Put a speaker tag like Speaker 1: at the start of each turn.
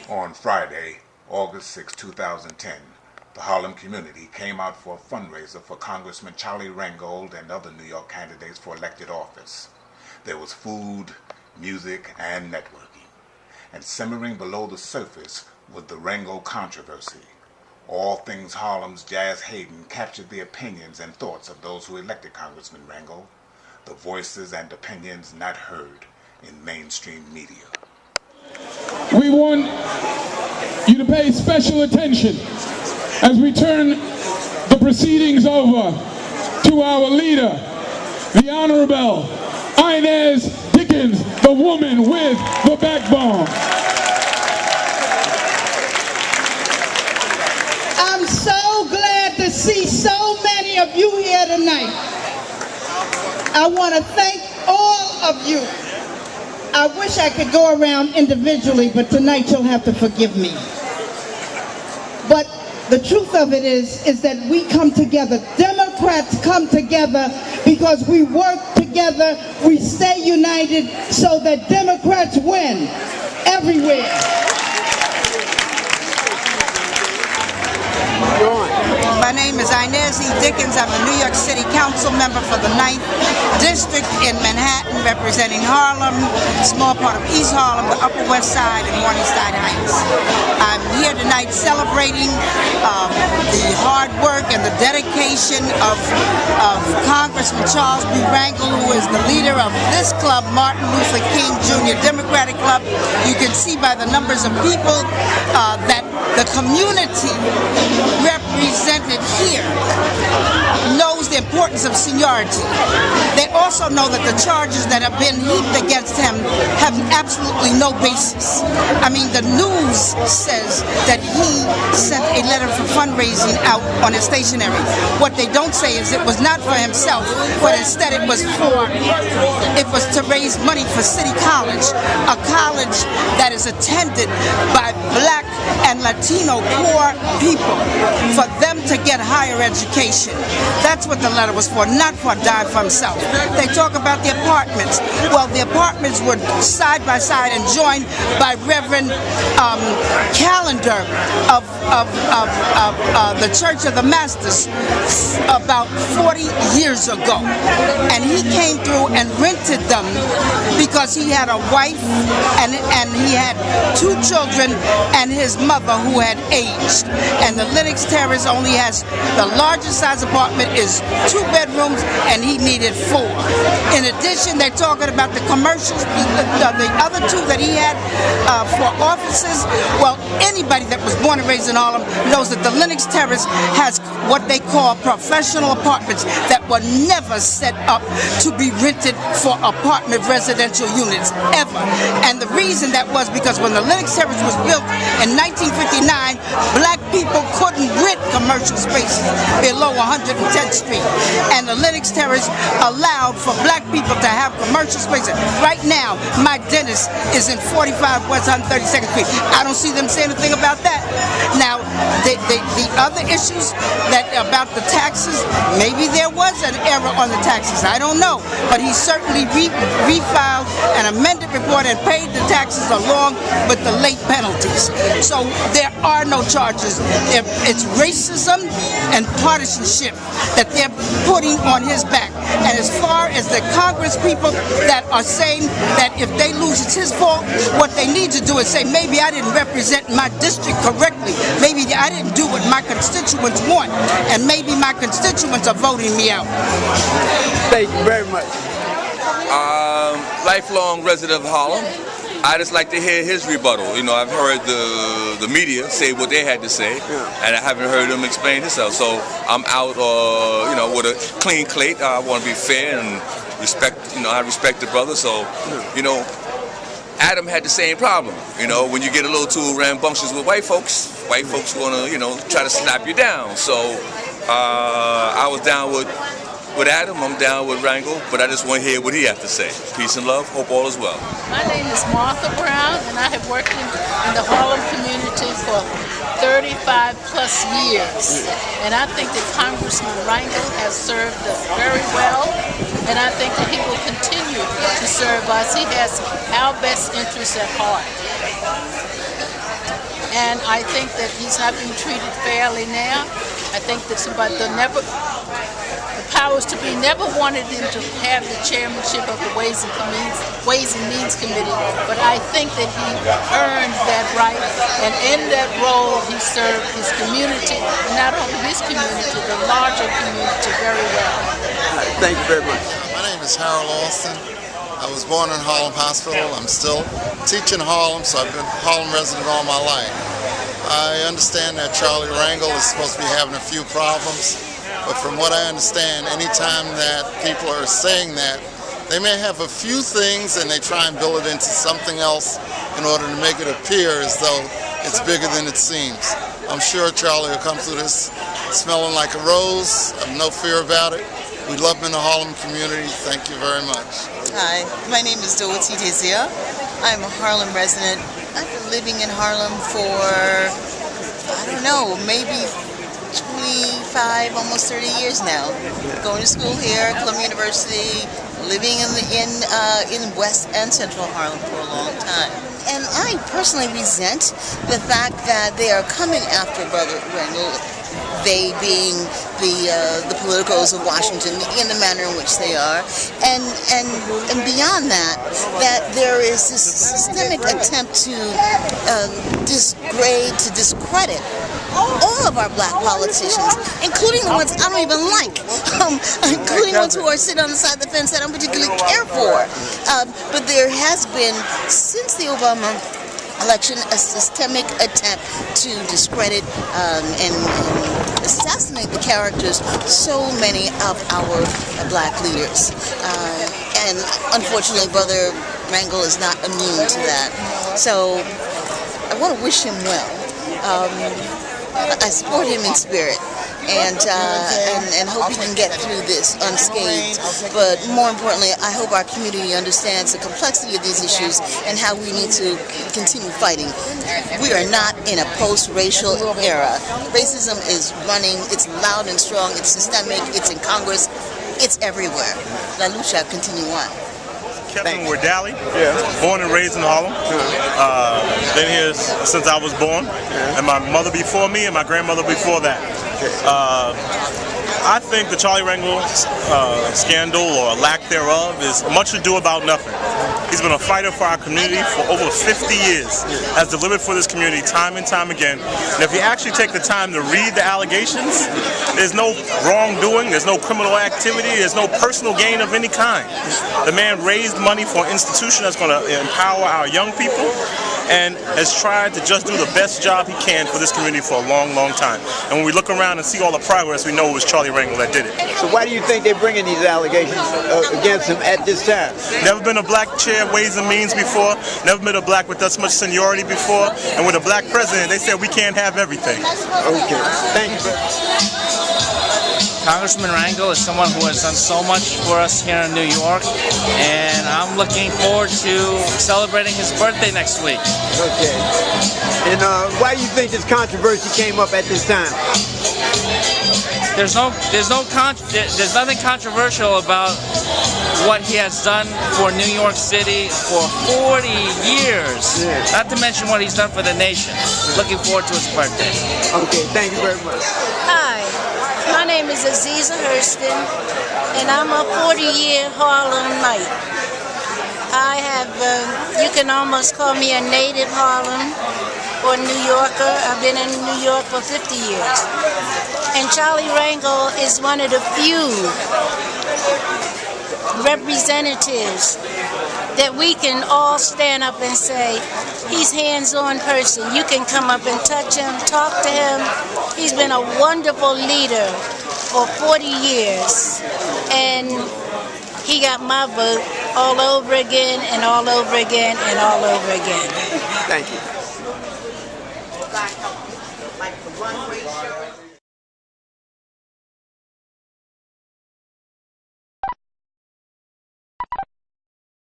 Speaker 1: On Friday, August 6, 2010, the Harlem community came out for a fundraiser for Congressman Charlie Rangel and other New York candidates for elected office. There was food, music, and networking. And simmering below the surface was the Rangel controversy. All Things Harlem's Jazz Hayden captured the opinions and thoughts of those who elected Congressman Rangel, the voices and opinions not heard in mainstream media.
Speaker 2: We want you to pay special attention as we turn the proceedings over to our leader, the Honorable Inez Dickens, the woman with the backbone.
Speaker 3: I'm so glad to see so many of you here tonight. I want to thank all of you. I wish I could go around individually, but tonight you'll have to forgive me. But the truth of it is that we come together. Democrats come together because we work together, we stay united so that Democrats win everywhere.
Speaker 4: My name is Inez E. Dickens. I'm a New York City Council member for the 9th District in Manhattan, representing Harlem, a small part of East Harlem, the Upper West Side, and Morningside Heights. I'm here tonight celebrating the hard work and the dedication of Congressman Charles B. Rangel, who is the leader of this club, Martin Luther King Jr. Democratic Club. You can see by the numbers of people that the community represented here knows the importance of seniority. They also know that the charges that have been heaped against him have absolutely no basis. I mean, the news says that he sent a letter for fundraising out on his stationery. What they don't say is it was not for himself, but instead it was to raise money for City College, a college that is attended by Black and Latino poor people, for them to get higher education. That's what the letter was for, not for a dime for himself. They talk about the apartments. Well, the apartments were side by side and joined by Reverend Calendar of the Church of the Masters about 40 years ago. And he came through and rented them because he had a wife and he had 2 children and his mother who had aged. And the Lenox Terrace only has, the largest size apartment is 2 bedrooms and he needed 4. In addition, they're talking about the commercials, the other 2 that he had for offices. Well, anybody that was born and raised in Harlem knows that the Lenox Terrace has what they call professional apartments that were never set up to be rented for apartment residential units, ever. And the reason that was because when the Lenox Terrace was built in 1959, Black people couldn't rent commercial spaces below 110th Street. And the Lenox Terrace allowed for Black people to have commercial spaces. Right now, my dentist is in 45 West 132nd Street. I don't see them saying anything about that. Now, the other issues that about the taxes, maybe there was an error on the taxes. I don't know. But he certainly refiled an amended report and paid the taxes along with the late penalties. So there are no charges. It's racism and partisanship that they're putting on his back. And as far as the Congress people that are saying that if they lose, it's his fault, what they need to do is say, maybe I didn't represent my district correctly. Maybe I didn't do what my constituents want. And maybe my constituents are voting me out.
Speaker 5: Thank you very much.
Speaker 6: Lifelong resident of Harlem. I just like to hear his rebuttal. You know, I've heard the media say what they had to say, and I haven't heard him explain himself. So I'm out, you know, with a clean slate. I want to be fair and respect. You know, I respect the brother. So, you know, Adam had the same problem. You know, when you get a little too rambunctious with white folks want to, you know, try to slap you down. So I was down with Adam, I'm down with Rangel, but I just want to hear what he has to say. Peace and love, hope all is well.
Speaker 7: My name is Martha Brown, and I have worked in the Harlem community for 35 plus years. And I think that Congressman Rangel has served us very well. and I think that he will continue to serve us. He has our best interests at heart. And I think that he's not being treated fairly now. I think that the powers to be never wanted him to have the chairmanship of the Ways and Means Committee, but I think that he earned that right, and in that role he served his community, not only his community, the larger community, very well.
Speaker 5: Thank you very much.
Speaker 8: My name is Harold Alston. I was born in Harlem Hospital. I'm still teaching Harlem, so I've been a Harlem resident all my life. I understand that Charlie Rangel is supposed to be having a few problems, but from what I understand, anytime that people are saying that, they may have a few things and they try and build it into something else in order to make it appear as though it's bigger than it seems. I'm sure Charlie will come through this smelling like a rose. I have no fear about it. We love him in the Harlem community. Thank you very much.
Speaker 9: Hi, my name is Dorothy Dizia. I'm a Harlem resident. I've been living in Harlem for, I don't know, maybe 25, almost 30 years now. Going to school here, Columbia University, living in West and Central Harlem for a long time. And I personally resent the fact that they are coming after Brother Rangel, they being the politicos of Washington in the manner in which they are, and beyond that, that there is this systemic attempt to disgrade, to discredit all of our black politicians, including the ones I don't even like, including ones who are sitting on the side of the fence that I don't particularly care for. But there has been, since the Obama election, a systemic attempt to discredit and assassinate the characters so many of our black leaders. And unfortunately, Brother Rangel is not immune to that. So I want to wish him well. I support him in spirit, and hope he can get through this unscathed. But more importantly, I hope our community understands the complexity of these issues and how we need to continue fighting. We are not in a post-racial era. Racism is running, it's loud and strong, it's systemic, it's in Congress, it's everywhere. La lucha continua.
Speaker 10: Kevin Wardali, born and raised in Harlem. Been here since I was born, and my mother before me and my grandmother before that. I think the Charlie Rangel scandal, or lack thereof, is much ado about nothing. He's been a fighter for our community for over 50 years, has delivered for this community time and time again. And if you actually take the time to read the allegations, there's no wrongdoing, there's no criminal activity, there's no personal gain of any kind. The man raised money for an institution that's going to empower our young people, and has tried to just do the best job he can for this community for a long, long time. And when we look around and see all the progress, we know it was Charlie Rangel that did it.
Speaker 5: So why do you think they're bringing these allegations against him at this time?
Speaker 10: Never been a black chair of Ways and Means before, never been a black with that much seniority before, and with a black president, they said we can't have everything.
Speaker 5: Okay, thank you.
Speaker 11: Congressman Rangel is someone who has done so much for us here in New York, and I'm looking forward to celebrating his birthday next week.
Speaker 5: Okay. And why do you think this controversy came up at this time?
Speaker 11: There's nothing controversial about what he has done for New York City for 40 years. Yeah. Not to mention what he's done for the nation. Looking forward to his birthday.
Speaker 5: Okay, thank you very much.
Speaker 12: Hi, my name is Aziza Hurston, and I'm a 40-year Harlemite. I have, you can almost call me a native Harlem or New Yorker. I've been in New York for 50 years. And Charlie Rangel is one of the few representatives that we can all stand up and say, he's a hands-on person. You can come up and touch him, talk to him. He's been a wonderful leader for 40 years. And he got my vote all over again and all over again and all over again.
Speaker 5: Thank you.